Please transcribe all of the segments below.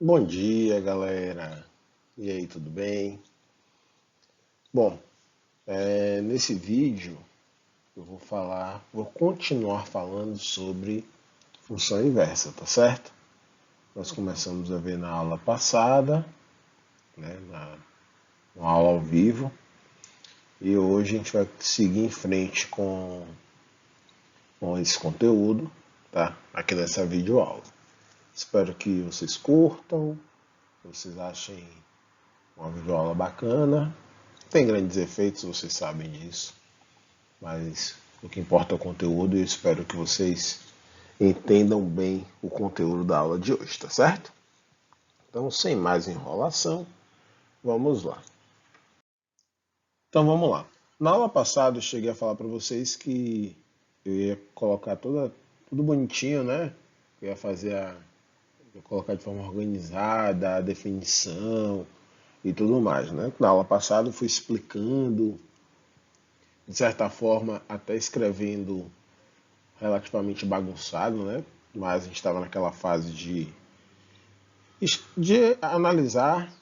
Bom dia, galera. E aí, tudo bem? Bom, nesse vídeo eu vou continuar falando sobre função inversa, tá certo? Nós começamos a ver na aula passada, né, na aula ao vivo, e hoje a gente vai seguir em frente com esse conteúdo, tá? Aqui nessa videoaula. Espero que vocês curtam, que vocês achem uma videoaula bacana. Tem grandes efeitos, vocês sabem disso, mas o que importa é o conteúdo e eu espero que vocês entendam bem o conteúdo da aula de hoje, tá certo? Então, sem mais enrolação, vamos lá. Então, vamos lá. Na aula passada, eu cheguei a falar para vocês que eu ia colocar tudo bonitinho, né? Eu ia colocar de forma organizada a definição e tudo mais, né? Na aula passada, eu fui explicando, de certa forma, até escrevendo relativamente bagunçado, né? Mas a gente estava naquela fase de analisar,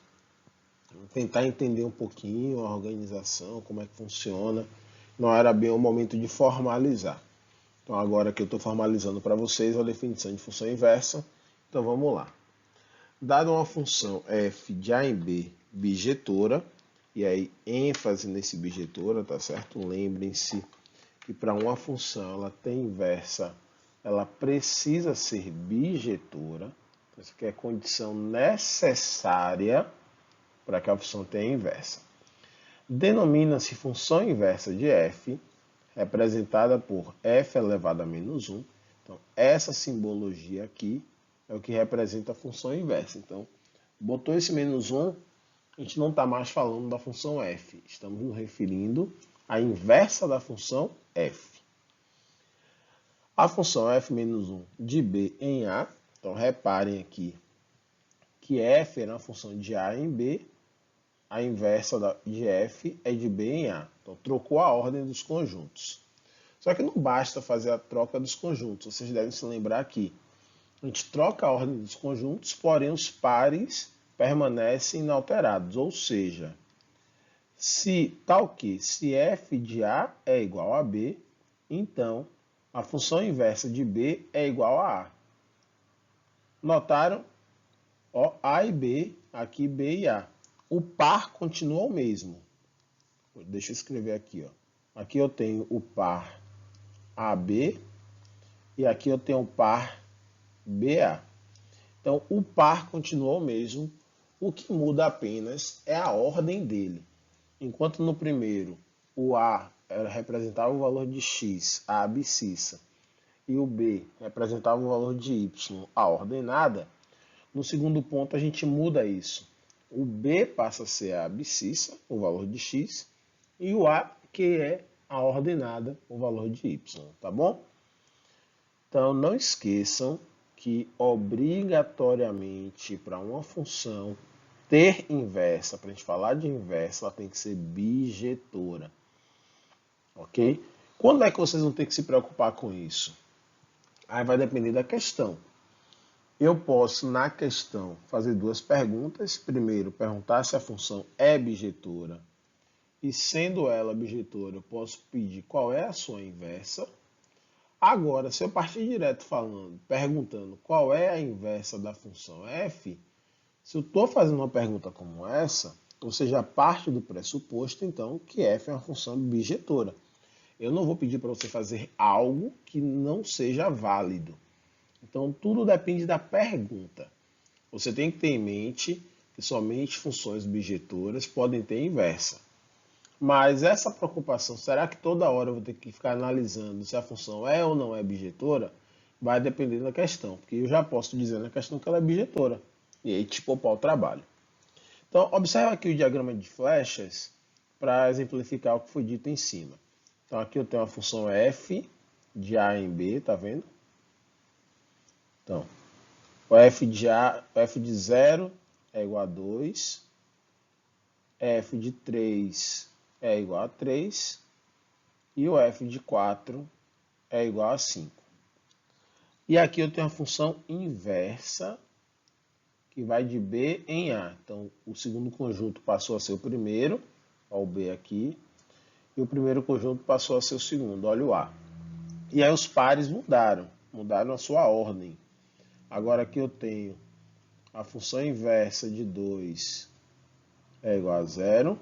tentar entender um pouquinho a organização, como é que funciona. Não era bem o momento de formalizar. Então agora que eu estou formalizando para vocês a definição de função inversa, então vamos lá. Dada uma função f de a em b bijetora, e aí ênfase nesse bijetora, tá certo? Lembrem-se que para uma função ela tem inversa, ela precisa ser bijetora. Isso aqui é condição necessária para que a função tenha inversa. Denomina-se função inversa de f, representada por f elevado a menos 1. Então, essa simbologia aqui é o que representa a função inversa. Então, botou esse menos 1, a gente não está mais falando da função f. Estamos nos referindo à inversa da função f. A função f-1 de b em a, então reparem aqui que f era uma função de a em b, a inversa de f é de b em a. Então trocou a ordem dos conjuntos. Só que não basta fazer a troca dos conjuntos, vocês devem se lembrar que a gente troca a ordem dos conjuntos, porém os pares permanecem inalterados, ou seja, se f de a é igual a b, então a função inversa de b é igual a a. Notaram? Ó, a e b, aqui b e a. O par continua o mesmo. Deixa eu escrever aqui, ó. Aqui eu tenho o par AB e aqui eu tenho o par BA. Então, o par continua o mesmo, o que muda apenas é a ordem dele. Enquanto no primeiro o A representava o valor de x, a abscissa, e o B representava o valor de y, a ordenada, no segundo ponto a gente muda isso. O B passa a ser a abscissa, o valor de x, e o A, que é a ordenada, o valor de y, tá bom? Então, não esqueçam que obrigatoriamente para uma função ter inversa, para a gente falar de inversa, ela tem que ser bijetora, ok? Quando é que vocês vão ter que se preocupar com isso? Aí vai depender da questão. Eu posso, na questão, fazer duas perguntas. Primeiro, perguntar se a função é bijetora. E sendo ela bijetora, eu posso pedir qual é a sua inversa. Agora, se eu partir direto perguntando qual é a inversa da função f, se eu estou fazendo uma pergunta como essa, você já parte do pressuposto, então, que f é uma função bijetora. Eu não vou pedir para você fazer algo que não seja válido. Então, tudo depende da pergunta. Você tem que ter em mente que somente funções bijetoras podem ter inversa. Mas essa preocupação, será que toda hora eu vou ter que ficar analisando se a função é ou não é bijetora? Vai depender da questão, porque eu já posso dizer na questão que ela é bijetora. E aí te poupar o trabalho. Então, observa aqui o diagrama de flechas para exemplificar o que foi dito em cima. Então, aqui eu tenho a função f de a em b, tá vendo? Então, o f de 0 é igual a 2, f de 3 é igual a 3 e o f de 4 é igual a 5. E aqui eu tenho a função inversa, que vai de B em A. Então, o segundo conjunto passou a ser o primeiro, olha o B aqui, e o primeiro conjunto passou a ser o segundo, olha o A. E aí os pares mudaram a sua ordem. Agora aqui eu tenho a função inversa de 2 é igual a 0,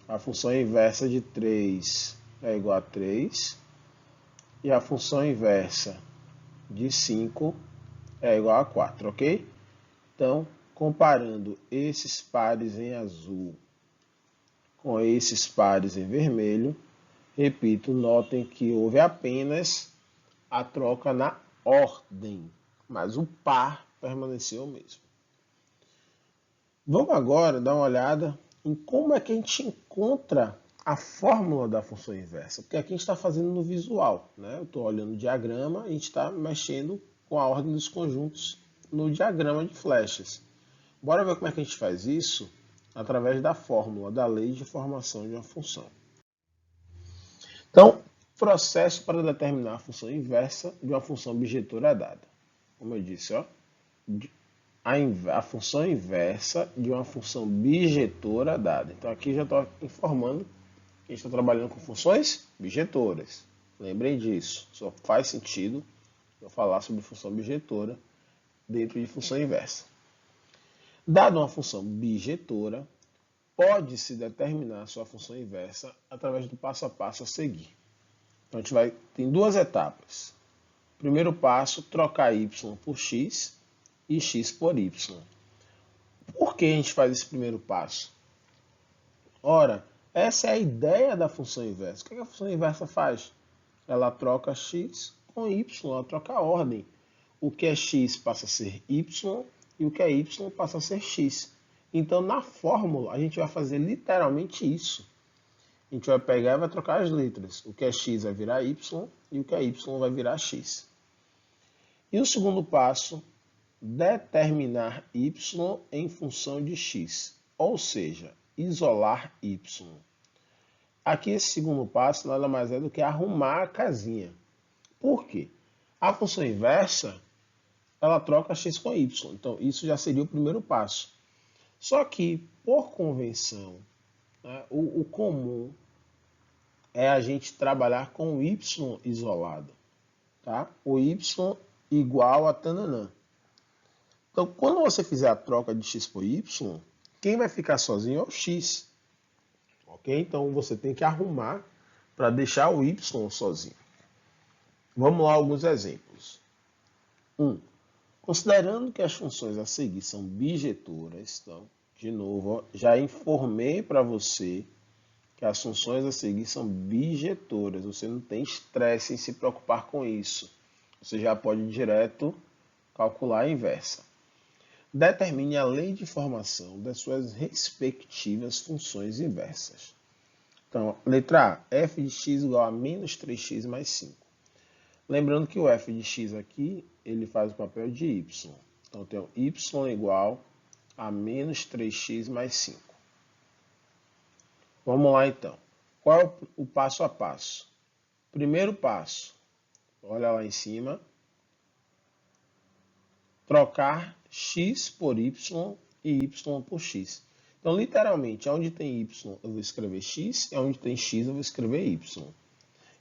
a função inversa de 3 é igual a 3, e a função inversa de 5 é igual a 4, ok? Então, comparando esses pares em azul com esses pares em vermelho, repito, notem que houve apenas a troca na ordem, mas o par permaneceu o mesmo. Vamos agora dar uma olhada em como é que a gente encontra a fórmula da função inversa, porque aqui a gente está fazendo no visual, né? Eu estou olhando o diagrama, a gente está mexendo com a ordem dos conjuntos no diagrama de flechas. Bora ver como é que a gente faz isso através da fórmula da lei de formação de uma função. Então, processo para determinar a função inversa de uma função bijetora dada. Como eu disse, ó, a função inversa de uma função bijetora dada. Então, aqui já estou informando que a gente está trabalhando com funções bijetoras. Lembrem disso, só faz sentido eu falar sobre função bijetora dentro de função inversa. Dada uma função bijetora, pode-se determinar a sua função inversa através do passo a passo a seguir. Então, a gente tem duas etapas. Primeiro passo, trocar y por x e x por y. Por que a gente faz esse primeiro passo? Ora, essa é a ideia da função inversa. O que a função inversa faz? Ela troca x com y, ela troca a ordem. O que é x passa a ser y e o que é y passa a ser x. Então, na fórmula, a gente vai fazer literalmente isso. A gente vai pegar e vai trocar as letras. O que é x vai virar y e o que é y vai virar x. E o segundo passo, determinar y em função de x, ou seja, isolar y. Aqui esse segundo passo nada mais é do que arrumar a casinha. Por quê? A função inversa, ela troca x com y, então isso já seria o primeiro passo. Só que, por convenção, né, o comum é a gente trabalhar com o y isolado, tá? O y igual a tananã. Então, quando você fizer a troca de x por y, quem vai ficar sozinho é o x. Ok? Então, você tem que arrumar para deixar o y sozinho. Vamos lá, alguns exemplos. 1. Considerando que as funções a seguir são bijetoras, então, de novo, ó, já informei para você que as funções a seguir são bijetoras. Você não tem estresse em se preocupar com isso. Você já pode direto calcular a inversa. Determine a lei de formação das suas respectivas funções inversas. Então, letra A, f de x igual a menos 3x mais 5. Lembrando que o f de x aqui, ele faz o papel de y. Então, eu tenho y igual a menos 3x mais 5. Vamos lá, então. Qual é o passo a passo? Primeiro passo, olha lá em cima. Trocar x por y e y por x. Então, literalmente, onde tem y eu vou escrever x, e onde tem x eu vou escrever y.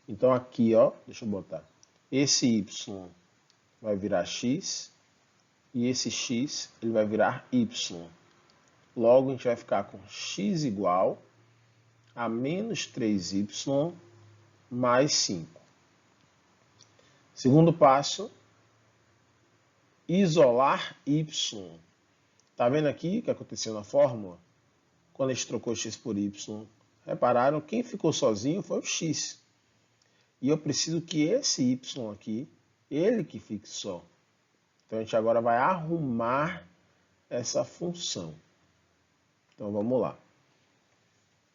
Então, aqui, ó, deixa eu botar. Esse y vai virar x e esse x ele vai virar y. Logo, a gente vai ficar com x igual a menos 3y mais 5. Segundo passo, isolar y. Tá vendo aqui o que aconteceu na fórmula? Quando a gente trocou x por y, repararam, quem ficou sozinho foi o x. E eu preciso que esse y aqui, ele que fique só. Então, a gente agora vai arrumar essa função. Então, vamos lá.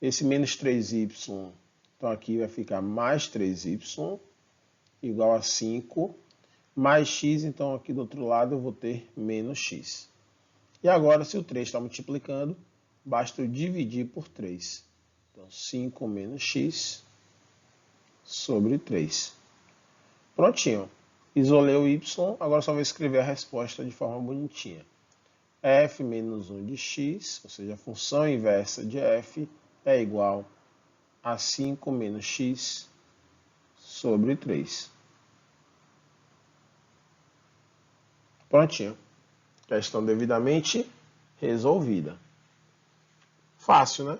Esse menos 3y, então aqui vai ficar mais 3y, igual a 5, mais x, então aqui do outro lado eu vou ter menos x. E agora, se o 3 está multiplicando, basta eu dividir por 3. Então, 5 menos x sobre 3. Prontinho. Isolei o y, agora só vou escrever a resposta de forma bonitinha. f menos 1 de x, ou seja, a função inversa de f é igual a 5 menos x sobre 3. Prontinho. Questão devidamente resolvida. Fácil, né?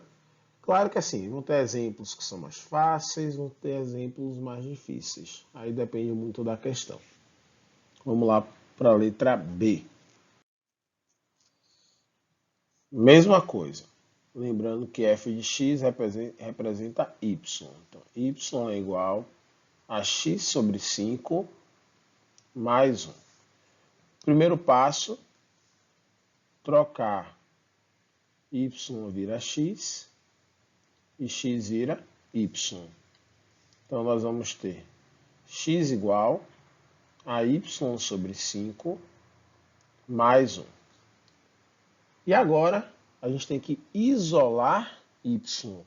Claro que assim, vão ter exemplos que são mais fáceis, vão ter exemplos mais difíceis. Aí depende muito da questão. Vamos lá para a letra B. Mesma coisa. Lembrando que f de x representa y. Então, y é igual a x sobre 5 mais 1. Primeiro passo, trocar y vira x e x vira y. Então, nós vamos ter x igual a y sobre 5 mais 1. E agora, a gente tem que isolar y.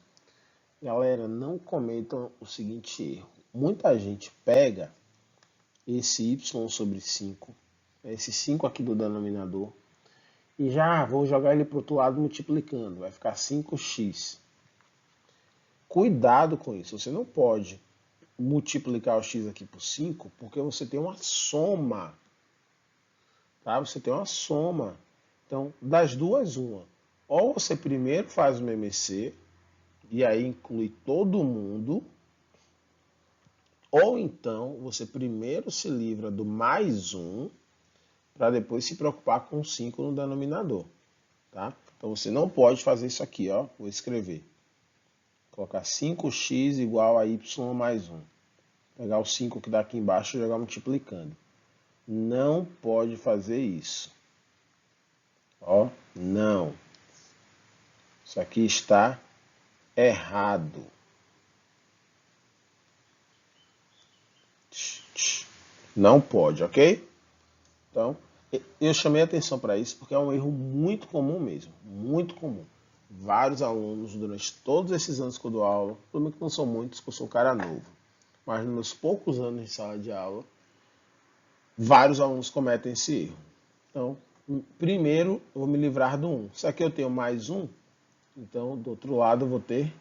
Galera, não cometam o seguinte erro. Muita gente pega esse y sobre 5, esse 5 aqui do denominador, e já vou jogar ele para o outro lado multiplicando. Vai ficar 5x. Cuidado com isso. Você não pode multiplicar o x aqui por 5, porque você tem uma soma. Tá? Você tem uma soma. Então, das duas, uma. Ou você primeiro faz o MMC, e aí inclui todo mundo, ou então você primeiro se livra do mais 1, para depois se preocupar com 5 no denominador. Tá? Então você não pode fazer isso aqui, ó. Vou escrever. Colocar 5x igual a y mais 1. Pegar o 5 que dá aqui embaixo e jogar multiplicando. Não pode fazer isso. Ó, não. Isso aqui está errado. Não pode, ok? Então, eu chamei a atenção para isso porque é um erro muito comum mesmo. Muito comum. Vários alunos, durante todos esses anos que eu dou aula, pelo menos que não são muitos, porque eu sou um cara novo, mas nos meus poucos anos de sala de aula, vários alunos cometem esse erro. Então, primeiro eu vou me livrar do 1. Se aqui eu tenho mais 1, então do outro lado eu vou ter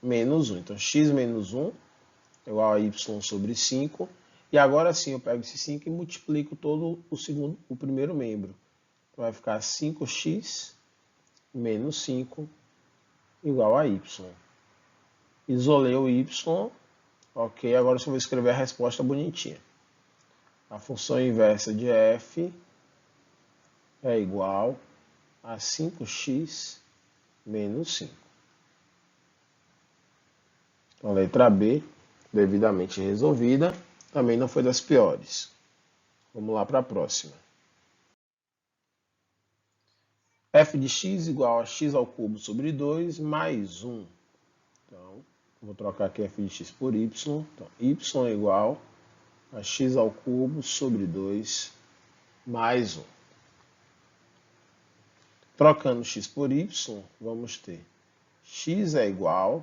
menos 1. Então, x menos 1 é igual a y sobre 5. E agora sim eu pego esse 5 e multiplico todo o primeiro membro. Então, vai ficar 5x menos 5 igual a y. Isolei o y. Ok, agora eu só vou escrever a resposta bonitinha. A função inversa de f é igual a 5x menos 5. Então, letra B, devidamente resolvida, também não foi das piores. Vamos lá para a próxima. F de x igual a x ao cubo sobre 2 mais 1. Então, vou trocar aqui f de x por y. Então, y é igual a x ao cubo sobre 2 mais 1. Trocando x por y, vamos ter x é igual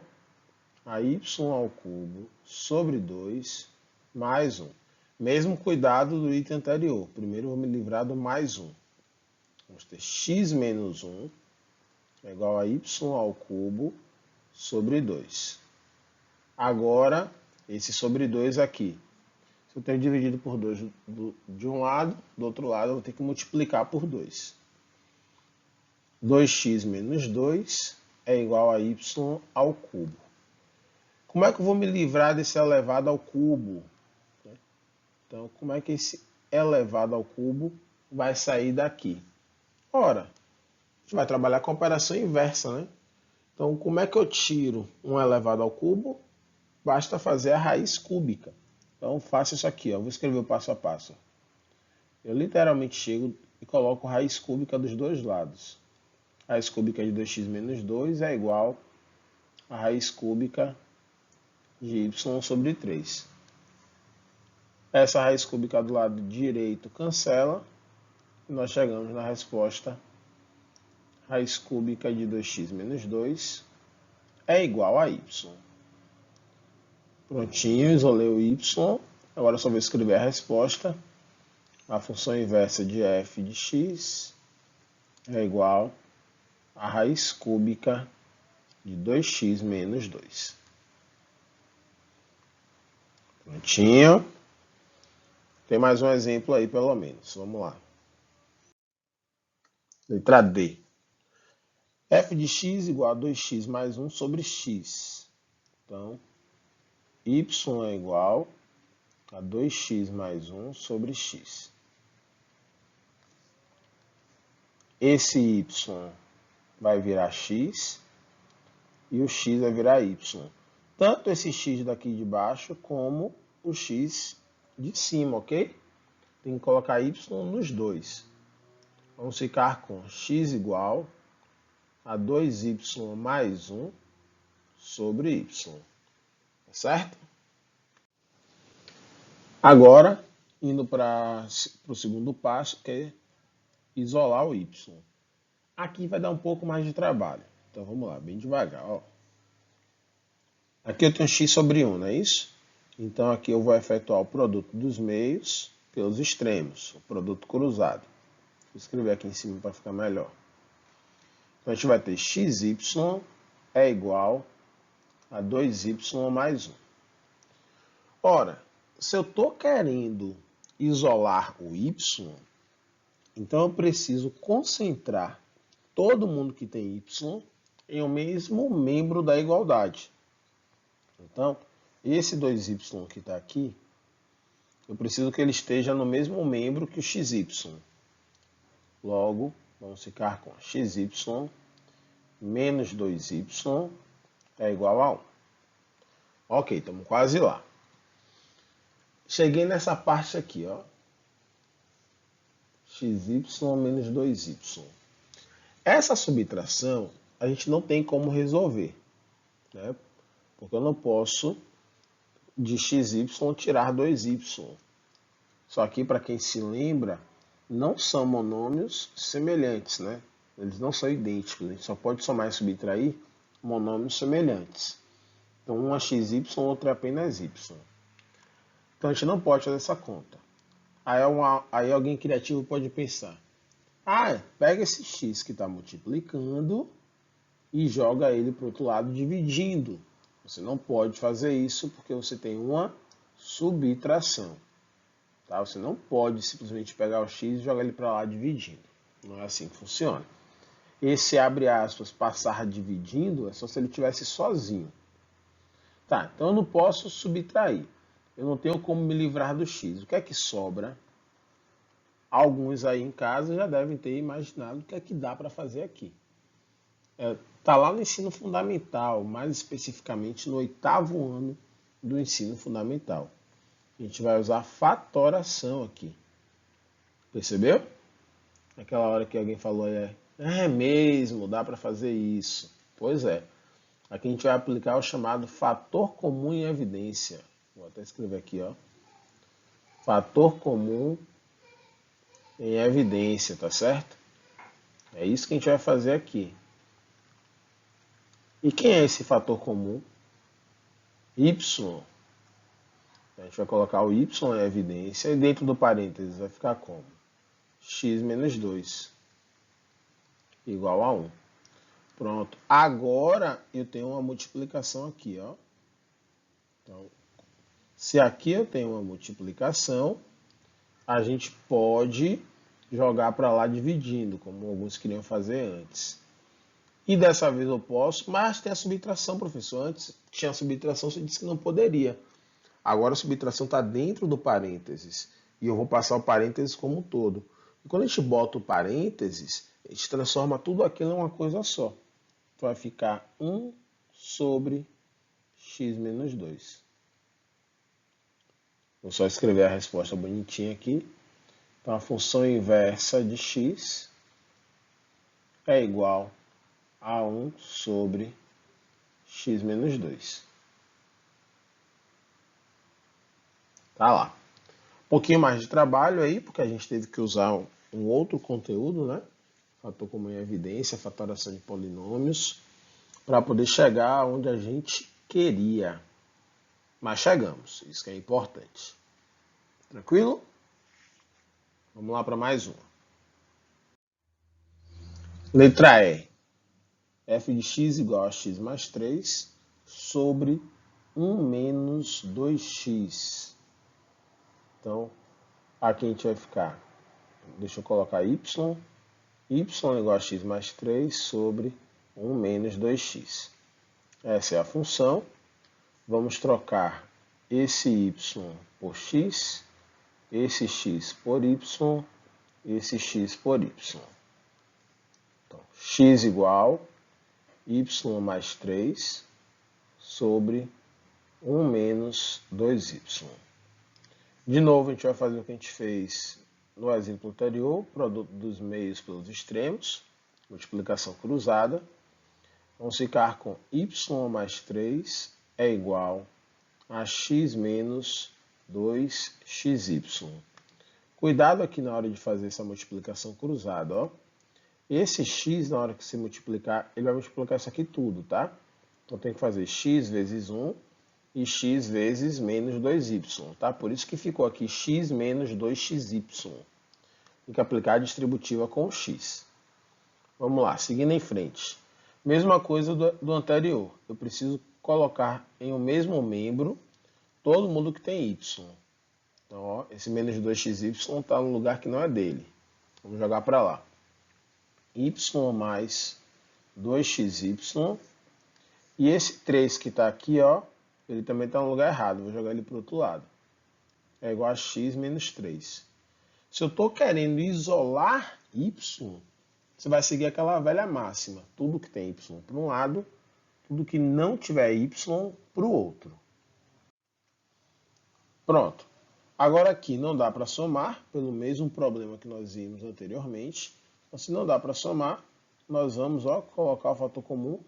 a y ao cubo sobre 2 mais 1. Mesmo cuidado do item anterior. Primeiro vou me livrar do mais 1. Vamos ter x menos 1 é igual a y ao cubo sobre 2. Agora, esse sobre 2 aqui. Se eu tenho dividido por 2 de um lado, do outro lado eu vou ter que multiplicar por 2. 2x menos 2 é igual a y ao cubo. Como é que eu vou me livrar desse elevado ao cubo? Então, como é que esse elevado ao cubo vai sair daqui? Ora, a gente vai trabalhar com a operação inversa, né? Então, como é que eu tiro um elevado ao cubo? Basta fazer a raiz cúbica. Então, faço isso aqui, ó. Vou escrever o passo a passo. Eu literalmente chego e coloco raiz cúbica dos dois lados. A raiz cúbica de 2x menos 2 é igual a raiz cúbica de y sobre 3. Essa raiz cúbica do lado direito cancela e nós chegamos na resposta. Raiz cúbica de 2x menos 2 é igual a y. Prontinho, isolei o y. Agora só vou escrever a resposta. A função inversa de f de x é igual a raiz cúbica de 2x menos 2. Prontinho. Tem mais um exemplo aí, pelo menos. Vamos lá. Letra D. F de x igual a 2x mais 1 sobre x. Então, y é igual a 2x mais 1 sobre x. Esse y vai virar x e o x vai virar y. Tanto esse x daqui de baixo como o x de cima, ok? Tem que colocar y nos dois. Vamos ficar com x igual a 2y mais 1 sobre y. Certo? Agora, indo para o segundo passo, que é isolar o y. Aqui vai dar um pouco mais de trabalho. Então vamos lá, bem devagar. Ó. Aqui eu tenho x sobre 1, não é isso? Então aqui eu vou efetuar o produto dos meios pelos extremos, o produto cruzado. Vou escrever aqui em cima para ficar melhor. Então a gente vai ter xy é igual a 2y mais 1. Ora, se eu estou querendo isolar o y, então eu preciso concentrar todo mundo que tem y em o mesmo membro da igualdade. Então, esse 2y que está aqui, eu preciso que ele esteja no mesmo membro que o xy. Logo, vamos ficar com xy menos 2y é igual a 1. Ok, estamos quase lá. Cheguei nessa parte aqui, ó. xy menos 2y. Essa subtração a gente não tem como resolver, né? Porque eu não posso de xy tirar 2y. Só que, para quem se lembra, não são monômios semelhantes, né? Eles não são idênticos, a gente só pode somar e subtrair monômios semelhantes. Então, um é xy, outro é apenas y. Então, a gente não pode fazer essa conta. Aí alguém criativo pode pensar, pega esse x que está multiplicando e joga ele para o outro lado dividindo. Você não pode fazer isso porque você tem uma subtração. Tá? Você não pode simplesmente pegar o x e jogar ele para lá dividindo. Não é assim que funciona. Esse, abre aspas, passar dividindo, é só se ele estivesse sozinho. Tá, então eu não posso subtrair. Eu não tenho como me livrar do x. O que é que sobra? Alguns aí em casa já devem ter imaginado o que é que dá para fazer aqui. Está lá no ensino fundamental, mais especificamente no 8º ano do ensino fundamental. A gente vai usar fatoração aqui. Percebeu? Aquela hora que alguém falou, é mesmo, dá para fazer isso. Pois é. Aqui a gente vai aplicar o chamado fator comum em evidência. Vou até escrever aqui, ó. Fator comum em evidência, tá certo? É isso que a gente vai fazer aqui. E quem é esse fator comum? Y. A gente vai colocar o y em evidência e dentro do parênteses vai ficar como? X menos 2 igual a 1. Pronto. Agora eu tenho uma multiplicação aqui, ó. Então, se aqui eu tenho uma multiplicação, a gente pode jogar para lá dividindo, como alguns queriam fazer antes. E dessa vez eu posso, mas tem a subtração, professor. Antes tinha a subtração, você disse que não poderia. Agora a subtração está dentro do parênteses. E eu vou passar o parênteses como um todo. E quando a gente bota o parênteses, a gente transforma tudo aquilo em uma coisa só. Então vai ficar 1 sobre x menos 2. Vou só escrever a resposta bonitinha aqui. Então a função inversa de x é igual a 1 sobre x menos 2. Tá lá. Um pouquinho mais de trabalho aí, porque a gente teve que usar um outro conteúdo, né? Fator comum em evidência, fatoração de polinômios, para poder chegar onde a gente queria. Mas chegamos, isso que é importante. Tranquilo? Vamos lá para mais uma. Letra E. F de x igual a x mais 3 sobre 1 menos 2x. Então, aqui a gente vai ficar, deixa eu colocar y igual a x mais 3 sobre 1 menos 2x. Essa é a função. Vamos trocar esse y por x, esse x por y, esse x por y. Então, x igual y mais 3 sobre 1 menos 2y. De novo, a gente vai fazer o que a gente fez no exemplo anterior, produto dos meios pelos extremos, multiplicação cruzada. Vamos ficar com y mais 3 é igual a x menos 2xy. Cuidado aqui na hora de fazer essa multiplicação cruzada, ó. Esse x, na hora que se multiplicar, ele vai multiplicar isso aqui tudo, tá? Então tem que fazer x vezes 1 e x vezes menos 2y, tá? Por isso que ficou aqui x menos 2xy. Tem que aplicar a distributiva com o x. Vamos lá, seguindo em frente. Mesma coisa do anterior. Eu preciso colocar em um mesmo membro todo mundo que tem y. Então, ó, esse menos 2xy está no lugar que não é dele. Vamos jogar para lá. Y mais 2xy. E esse 3 que está aqui, ó, ele também está no lugar errado. Vou jogar ele para o outro lado. É igual a x menos 3. Se eu estou querendo isolar y, você vai seguir aquela velha máxima. Tudo que tem y para um lado, tudo que não tiver y para o outro. Pronto. Agora aqui não dá para somar, pelo mesmo problema que nós vimos anteriormente. Então, se não dá para somar, nós vamos colocar o fator comum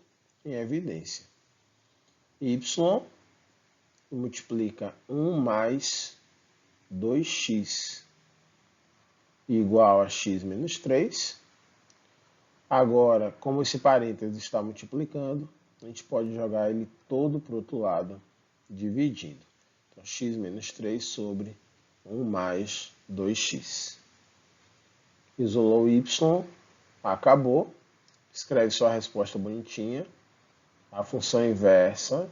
em evidência. Y multiplica 1 mais 2x igual a x menos 3. Agora, como esse parênteses está multiplicando, a gente pode jogar ele todo para o outro lado, dividindo. Então, x menos 3 sobre 1 mais 2x. Isolou y, acabou. Escreve sua resposta bonitinha. A função inversa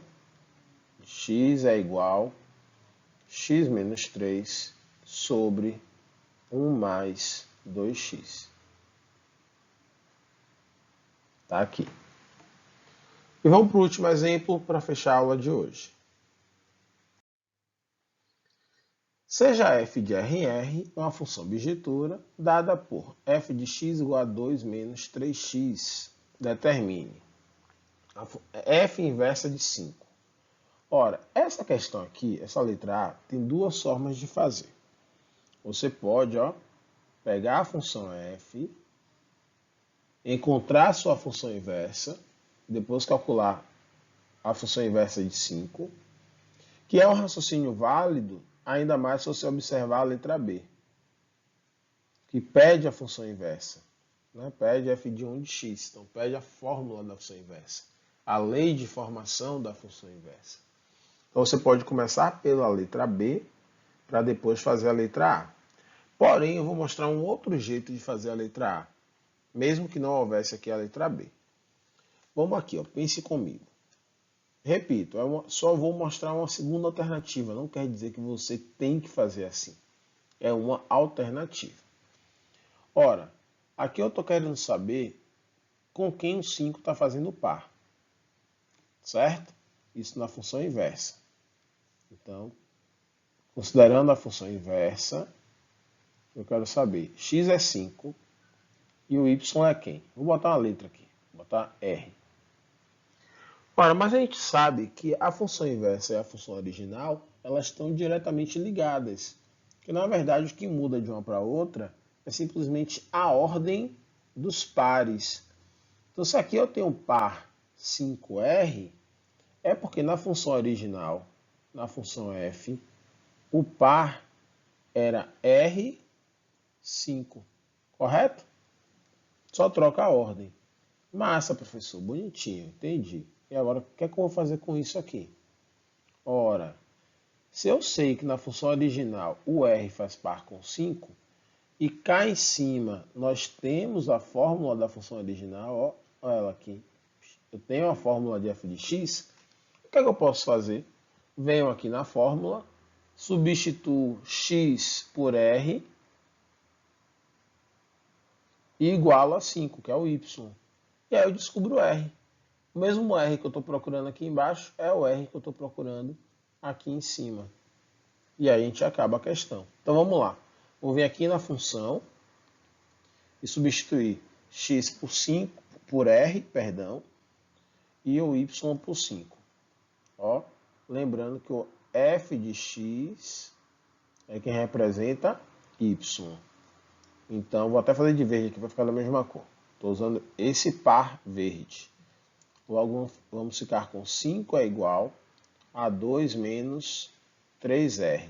de x é igual a x menos 3 sobre 1 mais 2x. Está aqui. E vamos para o último exemplo para fechar a aula de hoje. Seja f de RR uma função bijetura dada por f de x igual a 2 menos 3x. Determine f inversa de 5. Ora, essa questão aqui, essa letra A, tem duas formas de fazer. Você pode pegar a função f, encontrar a sua função inversa, depois calcular a função inversa de 5, que é um raciocínio válido, ainda mais se você observar a letra B, que pede a função inversa, né? Pede f de 1 de x, então pede a fórmula da função inversa, a lei de formação da função inversa. Então você pode começar pela letra B, para depois fazer a letra A. Porém, eu vou mostrar um outro jeito de fazer a letra A, mesmo que não houvesse aqui a letra B. Vamos aqui, pense comigo. Repito, só vou mostrar uma segunda alternativa, não quer dizer que você tem que fazer assim. É uma alternativa. Ora, aqui eu estou querendo saber com quem o 5 está fazendo par. Certo? Isso na função inversa. Então, considerando a função inversa, eu quero saber, x é 5 e o y é quem? Vou botar uma letra aqui, vou botar R. Ora, mas a gente sabe que a função inversa e a função original, elas estão diretamente ligadas. Que na verdade o que muda de uma para outra é simplesmente a ordem dos pares. Então se aqui eu tenho um par 5R, é porque na função original, na função f, o par era R5, correto? Só troca a ordem. Massa, professor, bonitinho, entendi. E agora, o que é que eu vou fazer com isso aqui? Ora, se eu sei que na função original o R faz par com 5, E cá em cima nós temos a fórmula da função original, ó, olha ela aqui. Eu tenho a fórmula de f de x. O que é que eu posso fazer? Venho aqui na fórmula, substituo x por r e igualo a 5, que é o y. E aí eu descubro o r. O mesmo r que eu estou procurando aqui embaixo é o r que eu estou procurando aqui em cima. E aí a gente acaba a questão. Então vamos lá. Vou vir aqui na função e substituir x por 5, por r, perdão, e o y por 5. Ó, lembrando que o f de x é quem representa y. Então, vou até fazer de verde aqui para ficar da mesma cor. Estou usando esse par verde. Logo, vamos ficar com 5 é igual a 2 menos 3r.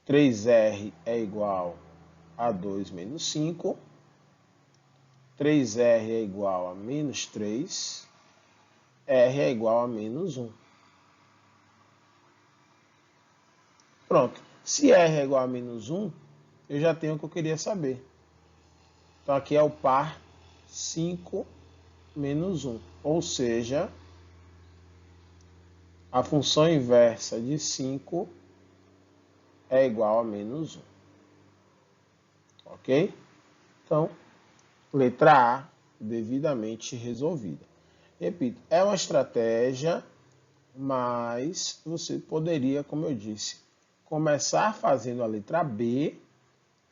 3r é igual a 2 menos 5. 3r é igual a menos 3. R é igual a menos 1. Pronto. Se R é igual a menos 1, eu já tenho o que eu queria saber. Então aqui é o par 5 menos 1. Ou seja, a função inversa de 5 é igual a menos 1. Ok? Então, letra A, devidamente resolvida. Repito, é uma estratégia, mas você poderia, como eu disse, começar fazendo a letra B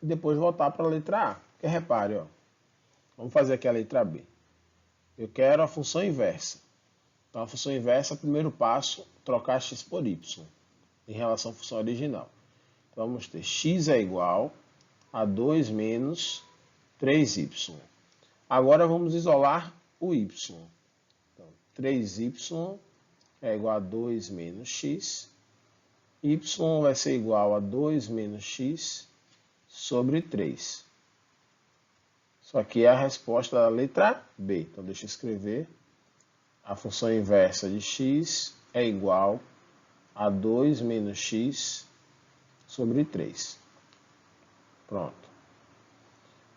e depois voltar para a letra A. Porque repare, ó, vamos fazer aqui a letra B. Eu quero a função inversa. Então, a função inversa, primeiro passo, trocar x por y, em relação à função original. Então, vamos ter x é igual a 2 menos 3y. Agora, vamos isolar o y. Então, 3y é igual a 2 menos x. Y vai ser igual a 2 menos x sobre 3. Isso aqui é a resposta da letra B. Então, deixa eu escrever. A função inversa de x é igual a 2 menos x sobre 3. Pronto.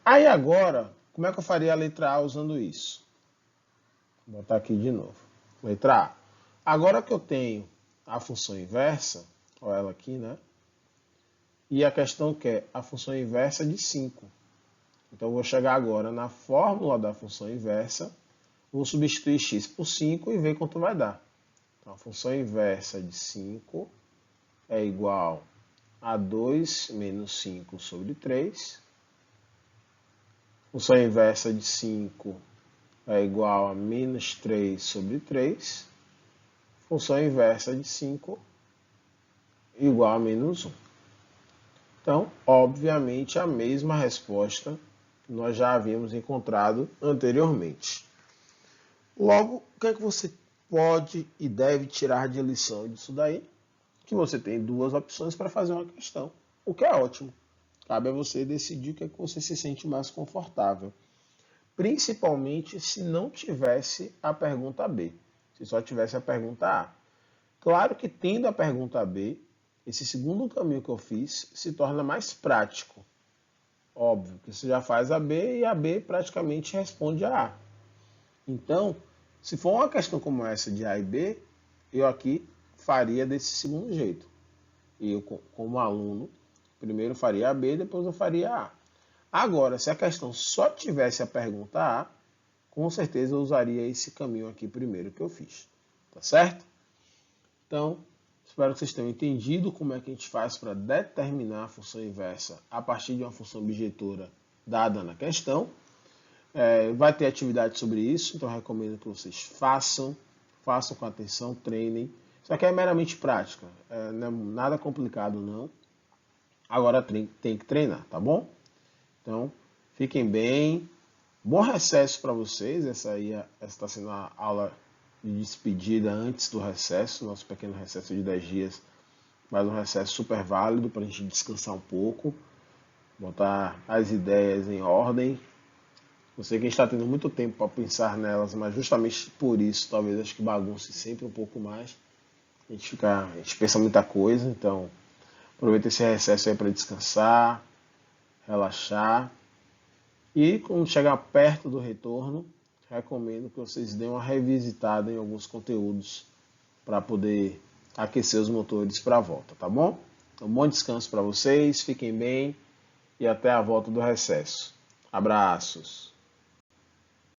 Aí agora, como é que eu faria a letra A usando isso? Vou botar aqui de novo. Letra A. Agora que eu tenho a função inversa, olha ela aqui, né? E a questão que é a função inversa de 5. Então, eu vou chegar agora na fórmula da função inversa, vou substituir x por 5 e ver quanto vai dar. Então, a função inversa de 5 é igual a 2 menos 5 sobre 3. Função inversa de 5 é igual a menos 3 sobre 3. Função inversa de 5 igual a menos 1. Então, obviamente, a mesma resposta que nós já havíamos encontrado anteriormente. Logo, o que é que você pode e deve tirar de lição disso daí? Que você tem duas opções para fazer uma questão, o que é ótimo. Cabe a você decidir o que é que você se sente mais confortável. Principalmente se não tivesse a pergunta B, se só tivesse a pergunta A. Claro que tendo a pergunta B, esse segundo caminho que eu fiz se torna mais prático. Óbvio que você já faz a B e a B praticamente responde a A. Então, se for uma questão como essa de A e B, eu aqui faria desse segundo jeito. Eu, como aluno, primeiro faria a B, depois eu faria a A. Agora, se a questão só tivesse a pergunta A, com certeza eu usaria esse caminho aqui primeiro que eu fiz. Tá certo? Então, espero que vocês tenham entendido como é que a gente faz para determinar a função inversa a partir de uma função objetora dada na questão. Vai ter atividade sobre isso, então eu recomendo que vocês façam com atenção, treinem. Isso aqui é meramente prática, não é nada complicado não. Agora tem que treinar, tá bom? Então, fiquem bem. Bom recesso para vocês. Essa está sendo a aula de despedida antes do recesso, nosso pequeno recesso de 10 dias, mas um recesso super válido para a gente descansar um pouco, botar as ideias em ordem. Eu sei que a gente está tendo muito tempo para pensar nelas, mas justamente por isso, talvez acho que bagunce sempre um pouco mais. A gente pensa muita coisa, então aproveita esse recesso aí para descansar, relaxar. E quando chegar perto do retorno, recomendo que vocês deem uma revisitada em alguns conteúdos para poder aquecer os motores para a volta, tá bom? Então, bom descanso para vocês, fiquem bem e até a volta do recesso. Abraços!